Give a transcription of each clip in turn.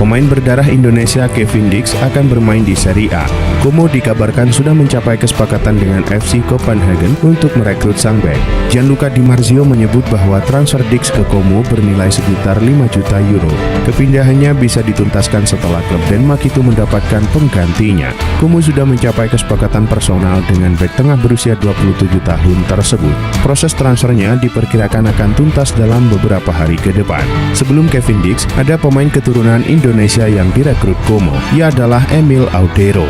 Pemain berdarah Indonesia Kevin Dix akan bermain di Serie A. Como dikabarkan sudah mencapai kesepakatan dengan FC Copenhagen untuk merekrut sang bek. Gianluca Di Marzio menyebut bahwa transfer Dix ke Como bernilai sekitar 5 juta euro. Kepindahannya bisa dituntaskan setelah klub Denmark itu mendapatkan penggantinya. Como sudah mencapai kesepakatan personal dengan bek tengah berusia 27 tahun tersebut. Proses transfernya diperkirakan akan tuntas dalam beberapa hari ke depan. Sebelum Kevin Dix, ada pemain keturunan Indonesia yang direkrut Como. Ia adalah Emil Audero.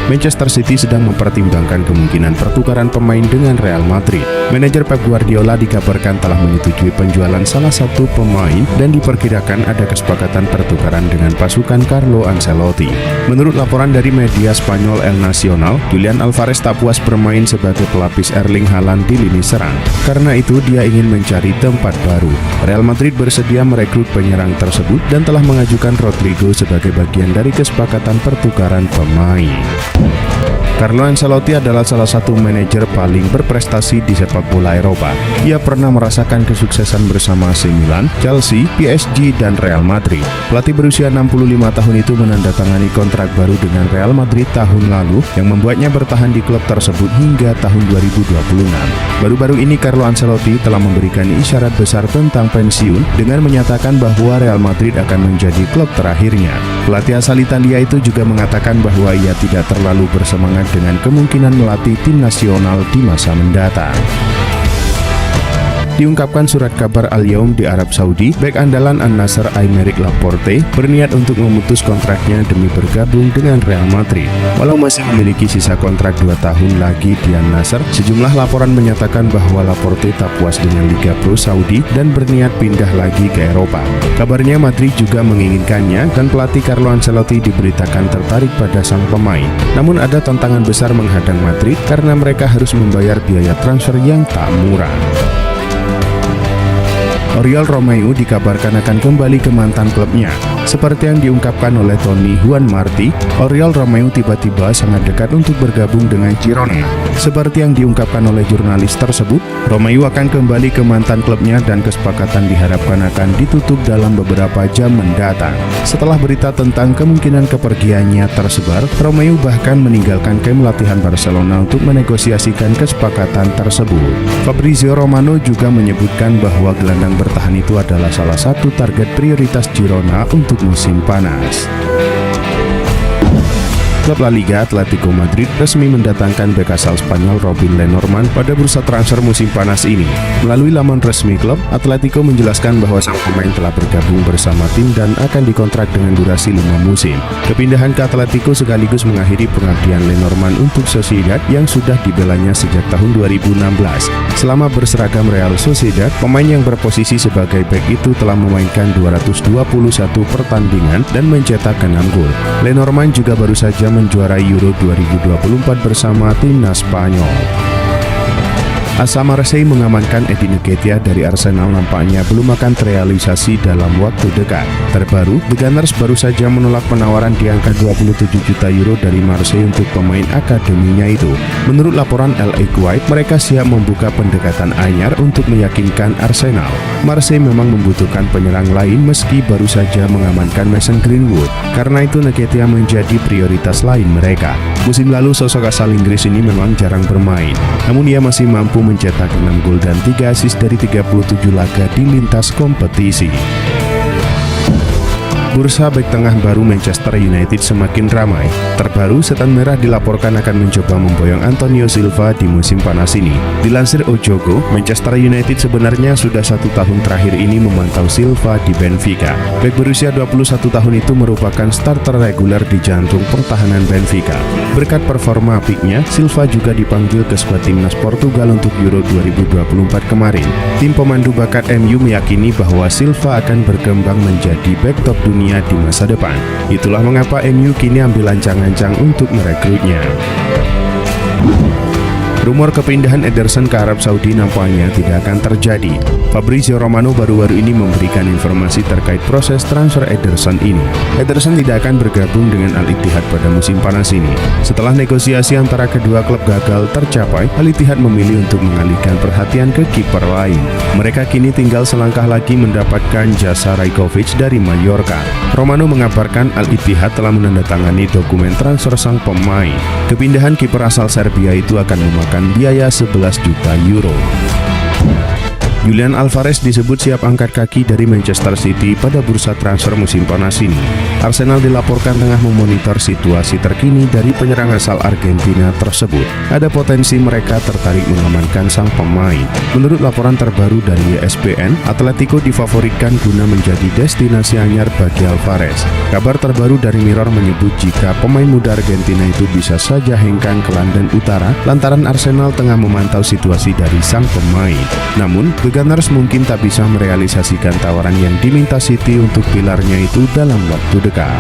Manchester City sedang mempertimbangkan kemungkinan pertukaran pemain dengan Real Madrid. Manajer Pep Guardiola dikabarkan telah menyetujui penjualan salah satu pemain dan diperkirakan ada kesepakatan pertukaran dengan pasukan Carlo Ancelotti. Menurut laporan dari media Spanyol El Nacional, Julian Alvarez tak puas bermain sebagai pelapis Erling Haaland di lini serang. Karena itu dia ingin mencari tempat baru. Real Madrid bersedia merekrut penyerang tersebut dan telah mengajukan Rodrigo sebagai bagian dari kesepakatan pertukaran pemain. Carlo Ancelotti adalah salah satu manajer paling berprestasi di sepak bola Eropa. Ia pernah merasakan kesuksesan bersama AC Milan, Chelsea, PSG, dan Real Madrid. Pelatih berusia 65 tahun itu menandatangani kontrak baru dengan Real Madrid tahun lalu yang membuatnya bertahan di klub tersebut hingga tahun 2026. Baru-baru ini Carlo Ancelotti telah memberikan isyarat besar tentang pensiun dengan menyatakan bahwa Real Madrid akan menjadi klub terakhirnya. Pelatih asal Italia itu juga mengatakan bahwa ia tidak terlalu bersemangat dengan kemungkinan melatih tim nasional di masa mendatang. Diungkapkan surat kabar Al-Yaum di Arab Saudi, bek andalan An-Nasr Aymeric Laporte berniat untuk memutus kontraknya demi bergabung dengan Real Madrid. Walau masih memiliki sisa kontrak 2 tahun lagi di An-Nasr, sejumlah laporan menyatakan bahwa Laporte tak puas dengan Liga Pro Saudi dan berniat pindah lagi ke Eropa. Kabarnya Madrid juga menginginkannya dan pelatih Carlo Ancelotti diberitakan tertarik pada sang pemain. Namun ada tantangan besar menghadang Madrid karena mereka harus membayar biaya transfer yang tak murah. Oriol Romeu dikabarkan akan kembali ke mantan klubnya. Seperti yang diungkapkan oleh Tony Juan Marti, Oriol Romeu tiba-tiba sangat dekat untuk bergabung dengan Girona. Seperti yang diungkapkan oleh jurnalis tersebut, Romeu akan kembali ke mantan klubnya dan kesepakatan diharapkan akan ditutup dalam beberapa jam mendatang. Setelah berita tentang kemungkinan kepergiannya tersebar, Romeu bahkan meninggalkan kamp latihan Barcelona untuk menegosiasikan kesepakatan tersebut. Fabrizio Romano juga menyebutkan bahwa gelandang bertahan itu adalah salah satu target prioritas Girona untuk musim panas. Klub La Liga Atletico Madrid resmi mendatangkan bek asal Spanyol Robin Lenormand pada bursa transfer musim panas ini. Melalui laman resmi klub, Atletico menjelaskan bahwa sang pemain telah bergabung bersama tim dan akan dikontrak dengan durasi 5 musim. Kepindahan ke Atletico sekaligus mengakhiri pengabdian Lenormand untuk Sociedad yang sudah dibelanya sejak tahun 2016. Selama berseragam Real Sociedad, pemain yang berposisi sebagai bek itu telah memainkan 221 pertandingan dan mencetak 6 gol. Lenormand juga baru saja menjuarai Euro 2024 bersama timnas Spanyol. AS Marseille mengamankan Eddie Nketiah dari Arsenal nampaknya belum akan terrealisasi dalam waktu dekat. Terbaru, The Gunners baru saja menolak penawaran di angka 27 juta euro dari Marseille untuk pemain akademinya itu. Menurut laporan LA Guide, mereka siap membuka pendekatan anyar untuk meyakinkan Arsenal. Marseille memang membutuhkan penyerang lain meski baru saja mengamankan Mason Greenwood. Karena itu Nketiah menjadi prioritas lain mereka. Musim lalu sosok asal Inggris ini memang jarang bermain, namun ia masih mampu mencetak 6 gol dan 3 assist dari 37 laga di lintas kompetisi. Bursa bek tengah baru Manchester United semakin ramai. Terbaru, Setan Merah dilaporkan akan mencoba memboyong Antonio Silva di musim panas ini. Dilansir Ojogo, Manchester United sebenarnya sudah 1 tahun terakhir ini memantau Silva di Benfica. Bek berusia 21 tahun itu merupakan starter reguler di jantung pertahanan Benfica. Berkat performa apiknya, Silva juga dipanggil ke skuad timnas Portugal untuk Euro 2024 kemarin. Tim pemandu bakat MU meyakini bahwa Silva akan berkembang menjadi bek top dunia di masa depan. Itulah mengapa MU kini ambil ancang-ancang untuk merekrutnya. Rumor kepindahan Ederson ke Arab Saudi nampaknya tidak akan terjadi. Fabrizio Romano baru-baru ini memberikan informasi terkait proses transfer Ederson ini. Ederson tidak akan bergabung dengan Al-Ittihad pada musim panas ini. Setelah negosiasi antara kedua klub gagal tercapai, Al-Ittihad memilih untuk mengalihkan perhatian ke kiper lain. Mereka kini tinggal selangkah lagi mendapatkan jasa Rajkovic dari Mallorca. Romano mengabarkan Al-Ittihad telah menandatangani dokumen transfer sang pemain. Kepindahan kiper asal Serbia itu akan memakan biaya 11 juta euro. Julian Alvarez disebut siap angkat kaki dari Manchester City pada bursa transfer musim panas ini. Arsenal dilaporkan tengah memonitor situasi terkini dari penyerang asal Argentina tersebut. Ada potensi mereka tertarik mengamankan sang pemain. Menurut laporan terbaru dari ESPN, Atletico difavoritkan guna menjadi destinasi anyar bagi Alvarez. Kabar terbaru dari Mirror menyebut jika pemain muda Argentina itu bisa saja hengkang ke London Utara lantaran Arsenal tengah memantau situasi dari sang pemain. Namun, The Gunners mungkin tak bisa merealisasikan tawaran yang diminta City untuk pilarnya itu dalam waktu dekat.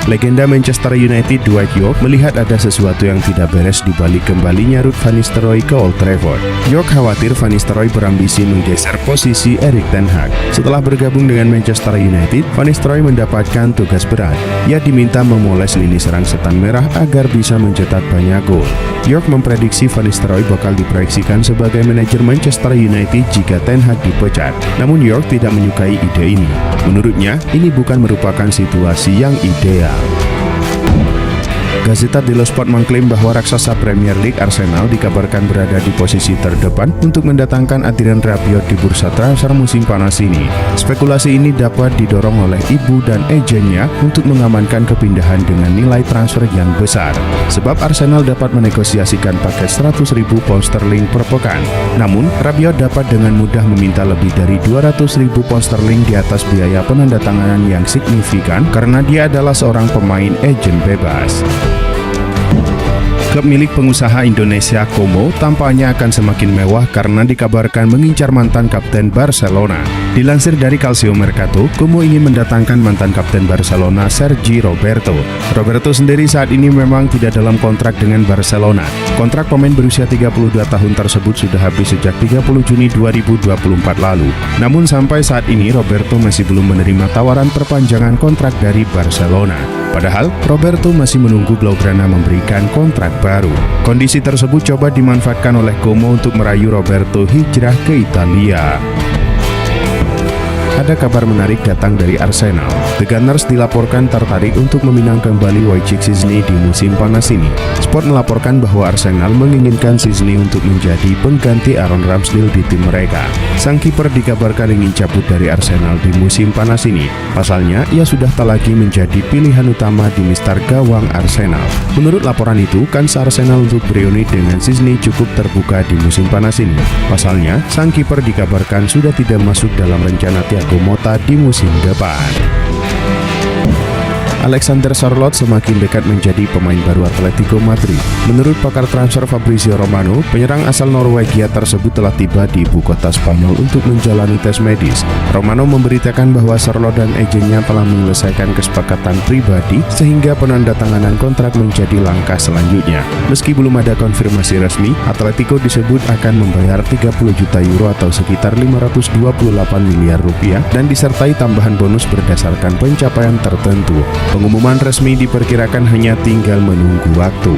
Legenda Manchester United Dwight Yorke melihat ada sesuatu yang tidak beres di balik kembalinya Ruud van Nistelrooy ke Old Trafford. Yorke khawatir Van Nistelrooy berambisi menggeser posisi Erik ten Hag. Setelah bergabung dengan Manchester United, Van Nistelrooy mendapatkan tugas berat. Ia diminta memoles lini serang setan merah agar bisa mencetak banyak gol. Yorke memprediksi Van Nistelrooy bakal diproyeksikan sebagai manajer Manchester United jika ten Hag dipecat. Namun Yorke tidak menyukai ide ini. Menurutnya, ini bukan merupakan situasi yang ideal. Gazzetta dello Sport mengklaim bahwa raksasa Premier League Arsenal dikabarkan berada di posisi terdepan untuk mendatangkan Adrien Rabiot di bursa transfer musim panas ini. Spekulasi ini dapat didorong oleh ibu dan agennya untuk mengamankan kepindahan dengan nilai transfer yang besar. Sebab Arsenal dapat menegosiasikan paket 100.000 pound sterling per pekan. Namun, Rabiot dapat dengan mudah meminta lebih dari 200.000 pound sterling di atas biaya penandatanganan yang signifikan karena dia adalah seorang pemain agen bebas. Klub milik pengusaha Indonesia Como tampaknya akan semakin mewah karena dikabarkan mengincar mantan kapten Barcelona. Dilansir dari Calcio Mercato, Como ingin mendatangkan mantan kapten Barcelona Sergi Roberto. Roberto sendiri saat ini memang tidak dalam kontrak dengan Barcelona. Kontrak pemain berusia 32 tahun tersebut sudah habis sejak 30 Juni 2024 lalu. Namun sampai saat ini Roberto masih belum menerima tawaran perpanjangan kontrak dari Barcelona. Padahal, Roberto masih menunggu Blaugrana memberikan kontrak baru. Kondisi tersebut coba dimanfaatkan oleh Como untuk merayu Roberto hijrah ke Italia. Ada kabar menarik datang dari Arsenal. The Gunners dilaporkan tertarik untuk meminang kembali Wojciech Szczesny di musim panas ini. Sport melaporkan bahwa Arsenal menginginkan Szczesny untuk menjadi pengganti Aaron Ramsdale di tim mereka. Sang kiper dikabarkan ingin cabut dari Arsenal di musim panas ini. Pasalnya, ia sudah tak lagi menjadi pilihan utama di mistar gawang Arsenal. Menurut laporan itu, kans Arsenal untuk bereuni dengan Szczesny cukup terbuka di musim panas ini. Pasalnya, sang kiper dikabarkan sudah tidak masuk dalam rencana Thiago Motta di musim depan. Alexander Sørloth semakin dekat menjadi pemain baru Atletico Madrid. Menurut pakar transfer Fabrizio Romano, penyerang asal Norwegia tersebut telah tiba di ibu kota Spanyol untuk menjalani tes medis. Romano memberitakan bahwa Sørloth dan agennya telah menyelesaikan kesepakatan pribadi sehingga penandatanganan kontrak menjadi langkah selanjutnya. Meski belum ada konfirmasi resmi, Atletico disebut akan membayar 30 juta euro atau sekitar 528 miliar rupiah dan disertai tambahan bonus berdasarkan pencapaian tertentu. Pengumuman resmi diperkirakan hanya tinggal menunggu waktu.